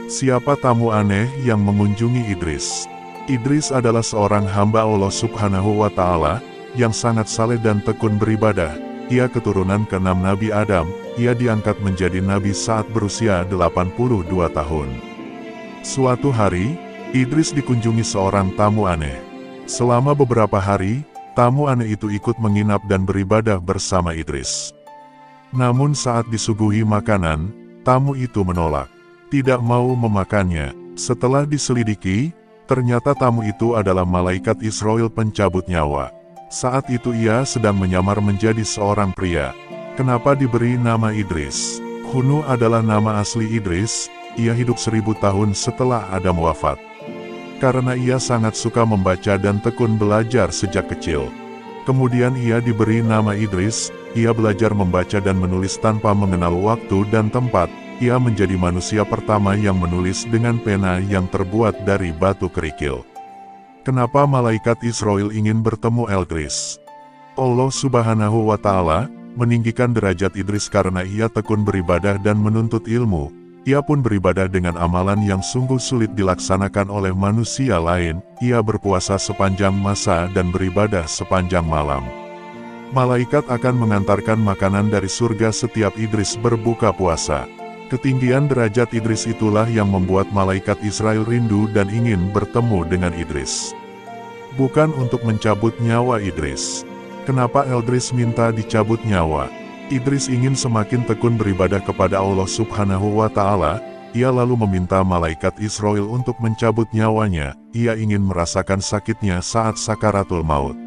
Siapa tamu aneh yang mengunjungi Idris? Idris adalah seorang hamba Allah Subhanahu wa Ta'ala yang sangat saleh dan tekun beribadah. Ia keturunan ke-6 Nabi Adam. Ia diangkat menjadi nabi saat berusia 82 tahun. Suatu hari, Idris dikunjungi seorang tamu aneh. Selama beberapa hari, tamu aneh itu ikut menginap dan beribadah bersama Idris. Namun saat disuguhi makanan, tamu itu menolak, tidak mau memakannya. Setelah diselidiki, ternyata tamu itu adalah malaikat Israel pencabut nyawa. Saat itu ia sedang menyamar menjadi seorang pria. Kenapa diberi nama Idris? Hunu adalah nama asli Idris. Ia hidup 1000 tahun setelah Adam wafat. Karena ia sangat suka membaca dan tekun belajar sejak kecil. Kemudian ia diberi nama Idris. Ia belajar membaca dan menulis tanpa mengenal waktu dan tempat. Ia menjadi manusia pertama yang menulis dengan pena yang terbuat dari batu kerikil. Kenapa malaikat Israel ingin bertemu Idris? Allah Subhanahu wa Ta'ala meninggikan derajat Idris karena ia tekun beribadah dan menuntut ilmu. Ia pun beribadah dengan amalan yang sungguh sulit dilaksanakan oleh manusia lain. Ia berpuasa sepanjang masa dan beribadah sepanjang malam. Malaikat akan mengantarkan makanan dari surga setiap Idris berbuka puasa. Ketinggian derajat Idris itulah yang membuat malaikat Israel rindu dan ingin bertemu dengan Idris. Bukan untuk mencabut nyawa Idris. Kenapa Idris minta dicabut nyawa? Idris ingin semakin tekun beribadah kepada Allah Subhanahu wa Ta'ala. Ia lalu meminta malaikat Israel untuk mencabut nyawanya. Ia ingin merasakan sakitnya saat sakaratul maut.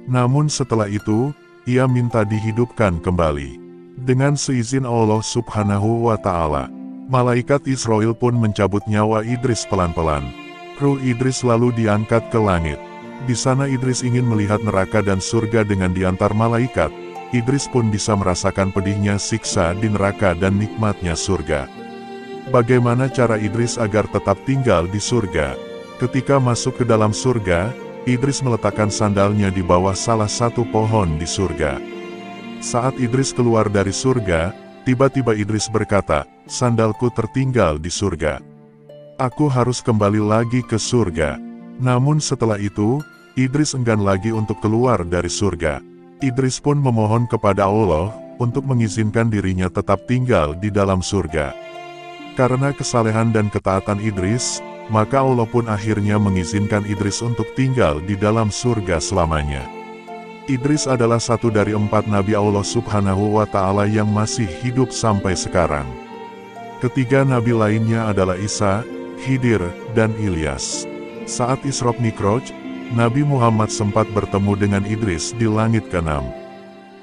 Namun setelah itu, ia minta dihidupkan kembali. Dengan seizin Allah Subhanahu wa Ta'ala, malaikat Israel pun mencabut nyawa Idris pelan-pelan. Ruh Idris lalu diangkat ke langit. Di sana Idris ingin melihat neraka dan surga dengan diantar malaikat. Idris pun bisa merasakan pedihnya siksa di neraka dan nikmatnya surga. Bagaimana cara Idris agar tetap tinggal di surga? Ketika masuk ke dalam surga, Idris meletakkan sandalnya di bawah salah satu pohon di surga. Saat Idris keluar dari surga, tiba-tiba Idris berkata, "Sandalku tertinggal di surga. Aku harus kembali lagi ke surga." Namun setelah itu, Idris enggan lagi untuk keluar dari surga. Idris pun memohon kepada Allah untuk mengizinkan dirinya tetap tinggal di dalam surga. Karena kesalehan dan ketaatan Idris, maka Allah pun akhirnya mengizinkan Idris untuk tinggal di dalam surga selamanya. Idris adalah satu dari 4 Nabi Allah Subhanahu wa Ta'ala yang masih hidup sampai sekarang. Ketiga Nabi lainnya adalah Isa, Khidir, dan Ilyas. Saat Isra Mi'raj, Nabi Muhammad sempat bertemu dengan Idris di langit ke-6.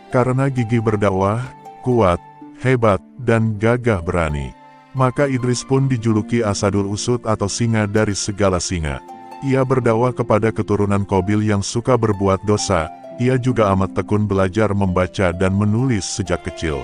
Karena gigih berdakwah, kuat, hebat, dan gagah berani, maka Idris pun dijuluki Asadul Usud atau singa dari segala singa. Ia berdakwah kepada keturunan Qabil yang suka berbuat dosa. Ia juga amat tekun belajar membaca dan menulis sejak kecil.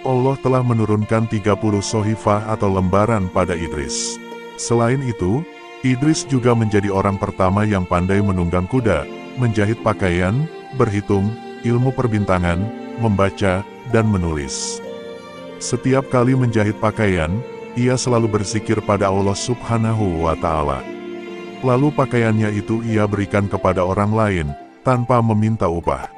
Allah telah menurunkan 30 sohifah atau lembaran pada Idris. Selain itu, Idris juga menjadi orang pertama yang pandai menunggang kuda, menjahit pakaian, berhitung, ilmu perbintangan, membaca, dan menulis. Setiap kali menjahit pakaian, ia selalu berzikir pada Allah Subhanahu wa Ta'ala. Lalu pakaiannya itu ia berikan kepada orang lain, tanpa meminta upah.